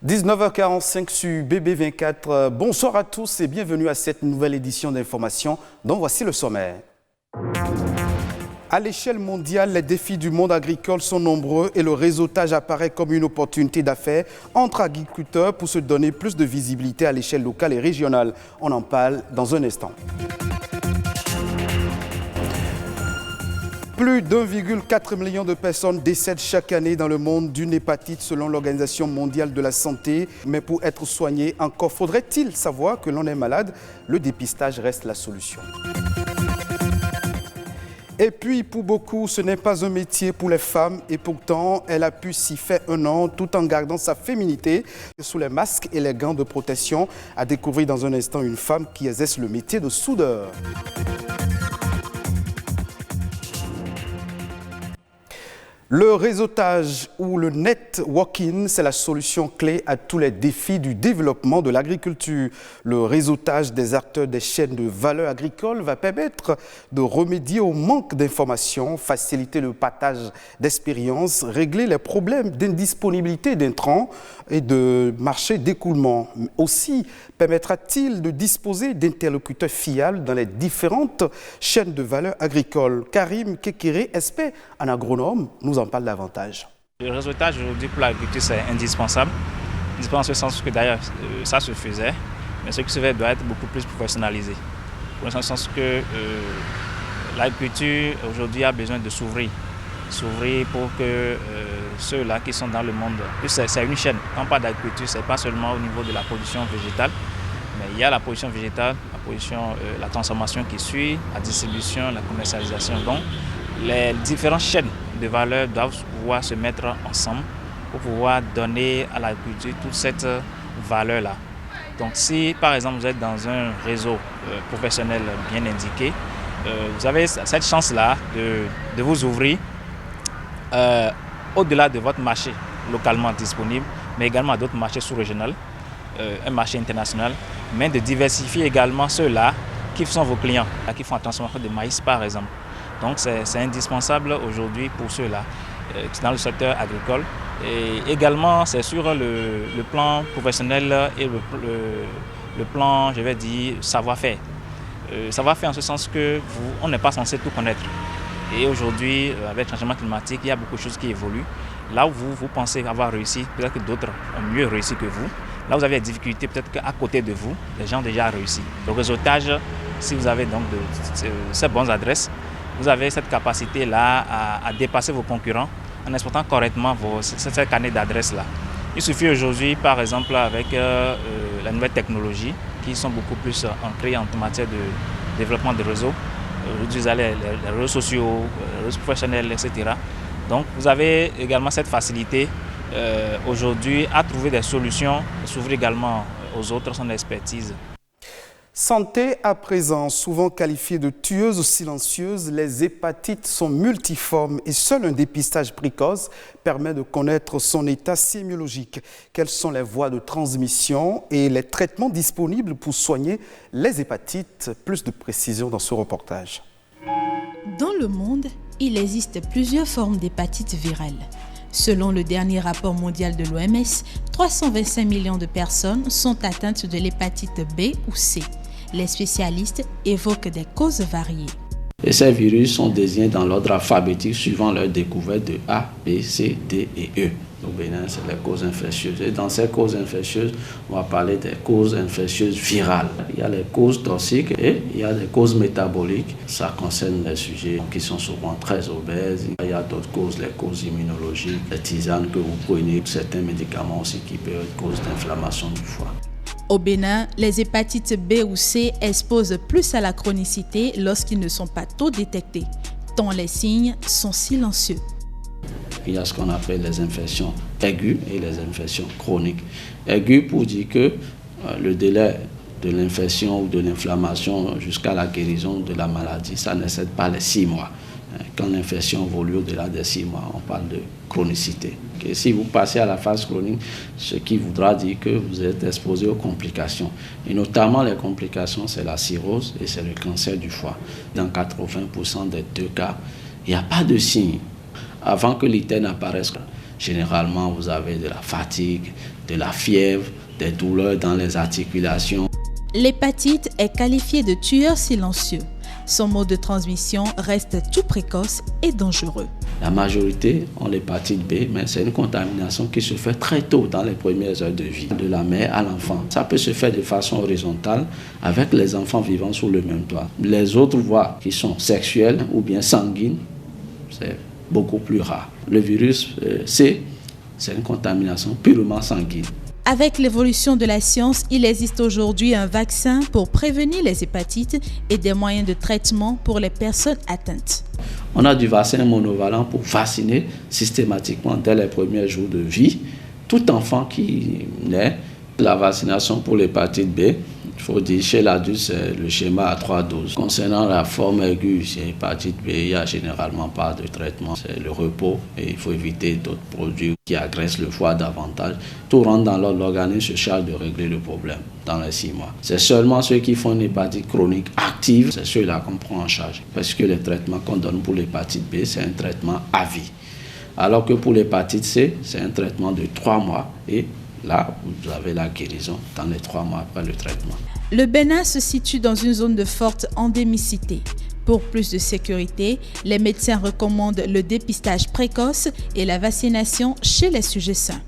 19h45 sur BB24. Bonsoir à tous et bienvenue à cette nouvelle édition d'information dont voici le sommaire. À l'échelle mondiale, les défis du monde agricole sont nombreux et le réseautage apparaît comme une opportunité d'affaires entre agriculteurs pour se donner plus de visibilité à l'échelle locale et régionale. On en parle dans un instant. Plus d'1,4 million de personnes décèdent chaque année dans le monde d'une hépatite selon l'Organisation mondiale de la santé. Mais pour être soigné, encore faudrait-il savoir que l'on est malade? Le dépistage reste la solution. Et puis, pour beaucoup, ce n'est pas un métier pour les femmes et pourtant, elle a pu s'y faire un an tout en gardant sa féminité sous les masques et les gants de protection. À découvrir dans un instant une femme qui exerce le métier de soudeur. Le réseautage ou le networking, c'est la solution clé à tous les défis du développement de l'agriculture. Le réseautage des acteurs des chaînes de valeur agricole va permettre de remédier au manque d'informations, faciliter le partage d'expériences, régler les problèmes d'indisponibilité d'intrants et de marché d'écoulement. Aussi permettra-t-il de disposer d'interlocuteurs fiables dans les différentes chaînes de valeur agricole. Karim Kekere, expert en agronome, nous en parle davantage. Le réseautage aujourd'hui pour l'agriculture c'est indispensable. Indispensable en ce sens que d'ailleurs ça se faisait, mais ce qui se fait doit être beaucoup plus professionnalisé. Dans le sens que l'agriculture aujourd'hui a besoin de s'ouvrir pour que ceux-là qui sont dans le monde, c'est une chaîne. Quand on parle d'agriculture, ce n'est pas seulement au niveau de la production végétale, mais il y a la production végétale, la transformation qui suit, la distribution, la commercialisation. Donc les différentes chaînes de valeur doivent pouvoir se mettre ensemble pour pouvoir donner à l'agriculture toute cette valeur-là. Donc si par exemple vous êtes dans un réseau professionnel bien indiqué, vous avez cette chance-là de vous ouvrir au-delà de votre marché localement disponible, mais également à d'autres marchés sous-régionaux, un marché international, mais de diversifier également ceux-là qui sont vos clients, qui font la transformation de maïs par exemple. Donc c'est indispensable aujourd'hui pour ceux-là qui sont dans le secteur agricole. Et également c'est sur le plan professionnel et le plan, je vais dire, savoir-faire. Savoir-faire en ce sens que on n'est pas censé tout connaître. Et aujourd'hui, avec le changement climatique, il y a beaucoup de choses qui évoluent. Là où vous pensez avoir réussi, peut-être que d'autres ont mieux réussi que vous. Là où vous avez des difficultés, peut-être qu'à côté de vous, les gens ont déjà réussi. Le réseautage, si vous avez donc ces bonnes adresses, vous avez cette capacité-là à dépasser vos concurrents en exploitant correctement cette carnet d'adresses-là. Il suffit aujourd'hui, par exemple, avec la nouvelle technologie, qui sont beaucoup plus ancrées en matière de développement de réseaux. Aujourd'hui, vous avez les réseaux sociaux, les réseaux professionnels, etc. Donc, vous avez également cette facilité aujourd'hui à trouver des solutions, s'ouvrir également aux autres, son expertise. Santé à présent, souvent qualifiées de tueuses silencieuses, les hépatites sont multiformes et seul un dépistage précoce permet de connaître son état sémiologique. Quelles sont les voies de transmission et les traitements disponibles pour soigner les hépatites? Plus de précision dans ce reportage. Dans le monde, il existe plusieurs formes d'hépatite virale. Selon le dernier rapport mondial de l'OMS, 325 millions de personnes sont atteintes de l'hépatite B ou C. Les spécialistes évoquent des causes variées. Et ces virus sont désignés dans l'ordre alphabétique suivant leur découverte de A, B, C, D et E. Au Bénin, c'est les causes infectieuses. Et dans ces causes infectieuses, on va parler des causes infectieuses virales. Il y a les causes toxiques et il y a les causes métaboliques. Ça concerne les sujets qui sont souvent très obèses. Il y a d'autres causes, les causes immunologiques, les tisanes que vous prenez, certains médicaments aussi qui peuvent être cause d'inflammation du foie. Au Bénin, les hépatites B ou C exposent plus à la chronicité lorsqu'ils ne sont pas tôt détectés, tant les signes sont silencieux. Il y a ce qu'on appelle les infections aiguës et les infections chroniques. Aiguës pour dire que le délai de l'infection ou de l'inflammation jusqu'à la guérison de la maladie, ça n'excède pas les 6 mois. Quand l'infection évolue au-delà des 6 mois, on parle de chronicité. Et si vous passez à la phase chronique, ce qui voudra dire que vous êtes exposé aux complications. Et notamment les complications, c'est la cirrhose et c'est le cancer du foie. Dans 80% des 2 cas, il n'y a pas de signe. Avant que l'ITER n'apparaisse, généralement, vous avez de la fatigue, de la fièvre, des douleurs dans les articulations. L'hépatite est qualifiée de tueur silencieux. Son mode de transmission reste tout précoce et dangereux. La majorité ont l'hépatite B, mais c'est une contamination qui se fait très tôt dans les premières heures de vie, de la mère à l'enfant. Ça peut se faire de façon horizontale avec les enfants vivant sous le même toit. Les autres voies qui sont sexuelles ou bien sanguines, c'est beaucoup plus rare. Le virus C, c'est une contamination purement sanguine. Avec l'évolution de la science, il existe aujourd'hui un vaccin pour prévenir les hépatites et des moyens de traitement pour les personnes atteintes. On a du vaccin monovalent pour vacciner systématiquement dès les premiers jours de vie tout enfant qui naît. La vaccination pour l'hépatite B, il faut dire chez l'adulte, c'est le schéma à 3 doses. Concernant la forme aiguë, chez l'hépatite B, il n'y a généralement pas de traitement. C'est le repos et il faut éviter d'autres produits qui agressent le foie davantage. Tout rentre dans l'ordre, l'organisme se charge de régler le problème dans les 6 mois. C'est seulement ceux qui font une hépatite chronique active, c'est ceux-là qu'on prend en charge. Parce que les traitements qu'on donne pour l'hépatite B, c'est un traitement à vie. Alors que pour l'hépatite C, c'est un traitement de 3 mois et là, vous avez la guérison dans les 3 mois après le traitement. Le Bénin se situe dans une zone de forte endémicité. Pour plus de sécurité, les médecins recommandent le dépistage précoce et la vaccination chez les sujets sains.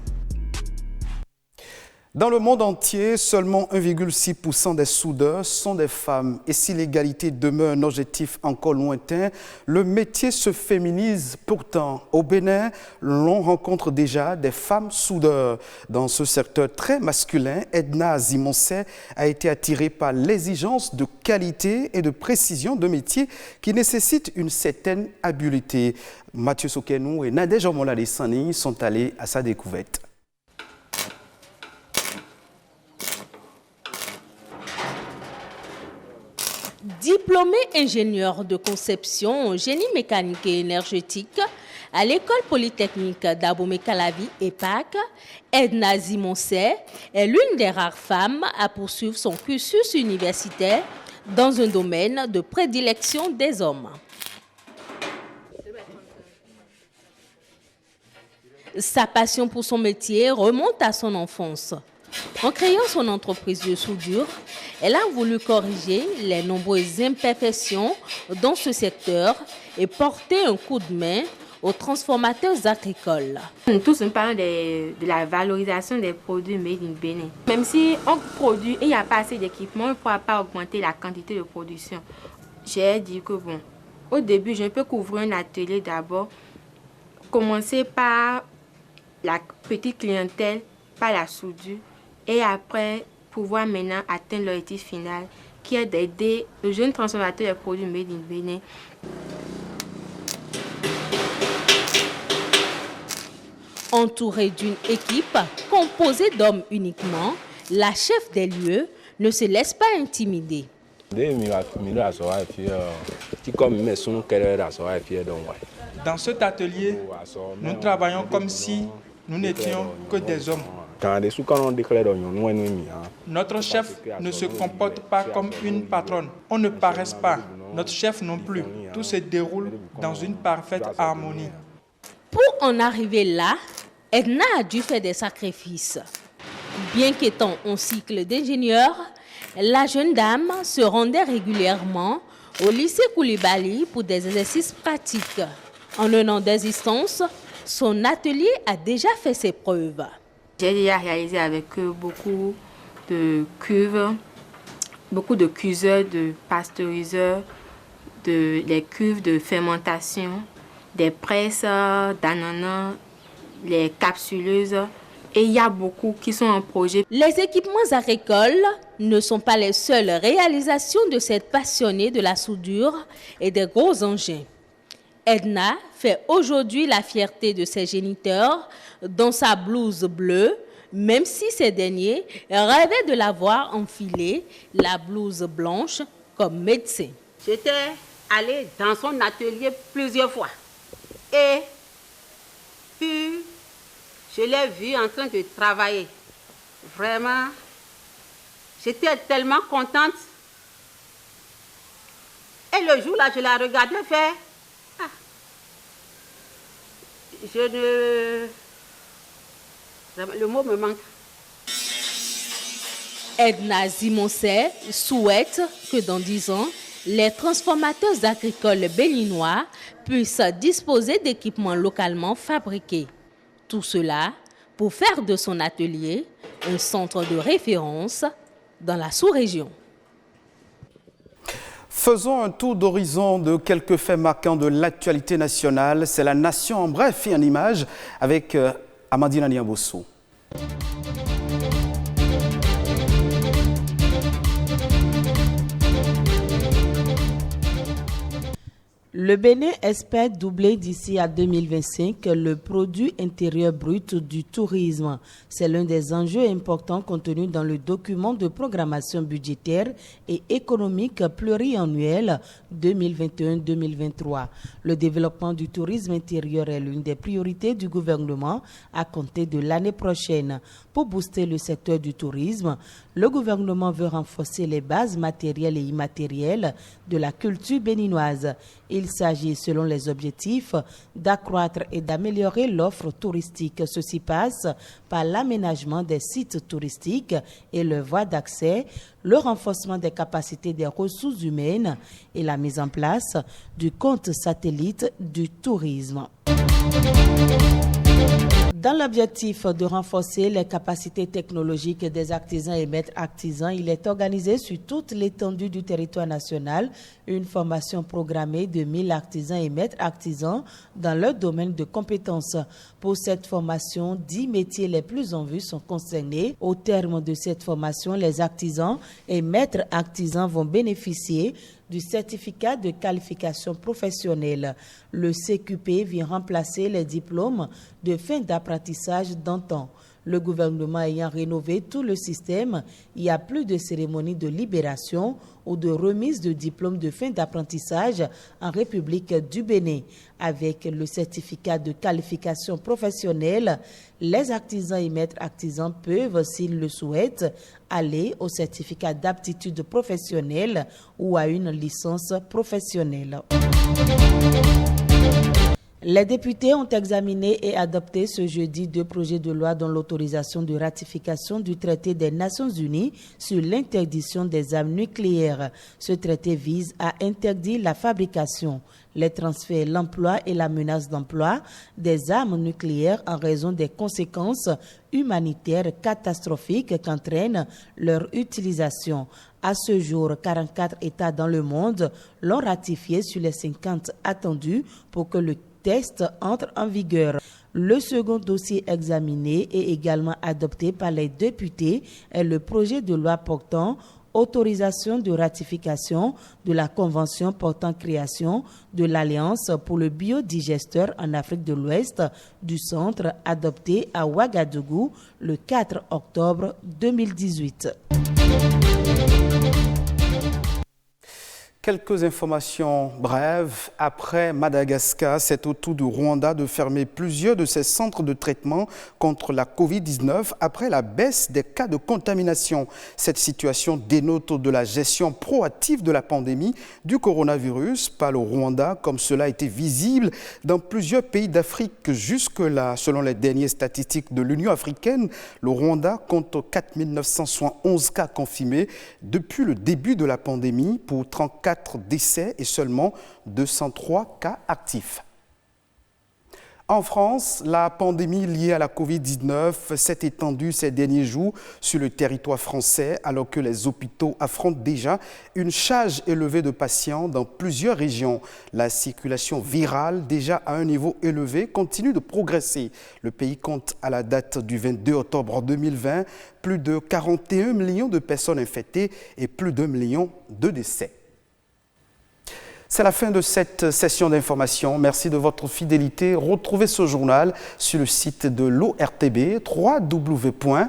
Dans le monde entier, seulement 1,6% des soudeurs sont des femmes. Et si l'égalité demeure un objectif encore lointain, le métier se féminise pourtant. Au Bénin, l'on rencontre déjà des femmes soudeurs. Dans ce secteur très masculin, Edna Zimonset a été attirée par l'exigence de qualité et de précision de métier qui nécessite une certaine habileté. Mathieu Sokenou et Nadège Omolade-Sani sont allés à sa découverte. Diplômée ingénieure de conception en génie mécanique et énergétique à l'école polytechnique d'Abomey-Calavi EPAC, Edna Zimonset est l'une des rares femmes à poursuivre son cursus universitaire dans un domaine de prédilection des hommes. Sa passion pour son métier remonte à son enfance. En créant son entreprise de soudure, elle a voulu corriger les nombreuses imperfections dans ce secteur et porter un coup de main aux transformateurs agricoles. Tous nous parlons de la valorisation des produits made in Bénin. Même si on produit et il n'y a pas assez d'équipement, on ne pourra pas augmenter la quantité de production. J'ai dit que bon, au début, je peux couvrir un atelier d'abord, commencer par la petite clientèle, par la soudure, et après pouvoir maintenant atteindre l'objectif final qui est d'aider le jeune transformateur des produits made in Bénin. Entourée d'une équipe composée d'hommes uniquement, la chef des lieux ne se laisse pas intimider. Dans cet atelier, nous travaillons comme si nous n'étions que des hommes. Notre chef ne se comporte pas comme une patronne. On ne paraisse pas. Notre chef non plus. Tout se déroule dans une parfaite harmonie. Pour en arriver là, Edna a dû faire des sacrifices. Bien qu'étant en cycle d'ingénieur, la jeune dame se rendait régulièrement au lycée Koulibaly pour des exercices pratiques. En un an d'existence, son atelier a déjà fait ses preuves. J'ai déjà réalisé avec eux beaucoup de cuves, beaucoup de cuiseurs, de pasteuriseurs, les cuves de fermentation, des presses d'ananas, les capsuleuses. Et il y a beaucoup qui sont en projet. Les équipements agricoles ne sont pas les seules réalisations de cette passionnée de la soudure et des gros engins. Edna fait aujourd'hui la fierté de ses géniteurs dans sa blouse bleue, même si ces derniers rêvaient de la voir enfiler la blouse blanche comme médecin. J'étais allée dans son atelier plusieurs fois. Et puis, je l'ai vu en train de travailler. Vraiment, j'étais tellement contente. Et le jour-là, je la regardais faire. Le mot me manque. Edna Zimonset souhaite que dans 10 ans, les transformateurs agricoles béninois puissent disposer d'équipements localement fabriqués. Tout cela pour faire de son atelier un centre de référence dans la sous-région. Faisons un tour d'horizon de quelques faits marquants de l'actualité nationale. C'est la nation en bref et en images avec Amandine Niambosso. Le Bénin espère doubler d'ici à 2025 le produit intérieur brut du tourisme. C'est l'un des enjeux importants contenus dans le document de programmation budgétaire et économique pluriannuel 2021-2023. Le développement du tourisme intérieur est l'une des priorités du gouvernement à compter de l'année prochaine. Pour booster le secteur du tourisme, le gouvernement veut renforcer les bases matérielles et immatérielles de la culture béninoise. Il s'agit, selon les objectifs, d'accroître et d'améliorer l'offre touristique. Ceci passe par l'aménagement des sites touristiques et leurs voies d'accès, le renforcement des capacités des ressources humaines et la mise en place du compte satellite du tourisme. Dans l'objectif de renforcer les capacités technologiques des artisans et maîtres artisans, il est organisé sur toute l'étendue du territoire national une formation programmée de 1000 artisans et maîtres artisans dans leur domaine de compétences. Pour cette formation, 10 métiers les plus en vue sont concernés. Au terme de cette formation, les artisans et maîtres artisans vont bénéficier du certificat de qualification professionnelle. Le CQP vient remplacer les diplômes de fin d'apprentissage d'antan. Le gouvernement ayant rénové tout le système, il n'y a plus de cérémonie de libération ou de remise de diplôme de fin d'apprentissage en République du Bénin. Avec le certificat de qualification professionnelle, les artisans et maîtres artisans peuvent, s'ils le souhaitent, aller au certificat d'aptitude professionnelle ou à une licence professionnelle. Les députés ont examiné et adopté ce jeudi 2 projets de loi dont l'autorisation de ratification du traité des Nations Unies sur l'interdiction des armes nucléaires. Ce traité vise à interdire la fabrication, les transferts, l'emploi et la menace d'emploi des armes nucléaires en raison des conséquences humanitaires catastrophiques qu'entraîne leur utilisation. À ce jour, 44 États dans le monde l'ont ratifié sur les 50 attendus pour que le texte entre en vigueur. Le second dossier examiné et également adopté par les députés est le projet de loi portant autorisation de ratification de la Convention portant création de l'Alliance pour le biodigesteur en Afrique de l'Ouest du Centre, adopté à Ouagadougou le 4 octobre 2018. Quelques informations brèves. Après Madagascar, c'est au tour du Rwanda de fermer plusieurs de ses centres de traitement contre la Covid-19 après la baisse des cas de contamination. Cette situation dénote de la gestion proactive de la pandémie du coronavirus par le Rwanda, comme cela a été visible dans plusieurs pays d'Afrique. Jusque-là, selon les dernières statistiques de l'Union africaine, le Rwanda compte 4 971 cas confirmés depuis le début de la pandémie pour 34 décès et seulement 203 cas actifs. En France, la pandémie liée à la Covid-19 s'est étendue ces derniers jours sur le territoire français alors que les hôpitaux affrontent déjà une charge élevée de patients dans plusieurs régions. La circulation virale, déjà à un niveau élevé, continue de progresser. Le pays compte à la date du 22 octobre 2020 plus de 41 millions de personnes infectées et plus d'1 million de décès. C'est la fin de cette session d'information. Merci de votre fidélité. Retrouvez ce journal sur le site de l'ORTB, www.ortb.bj.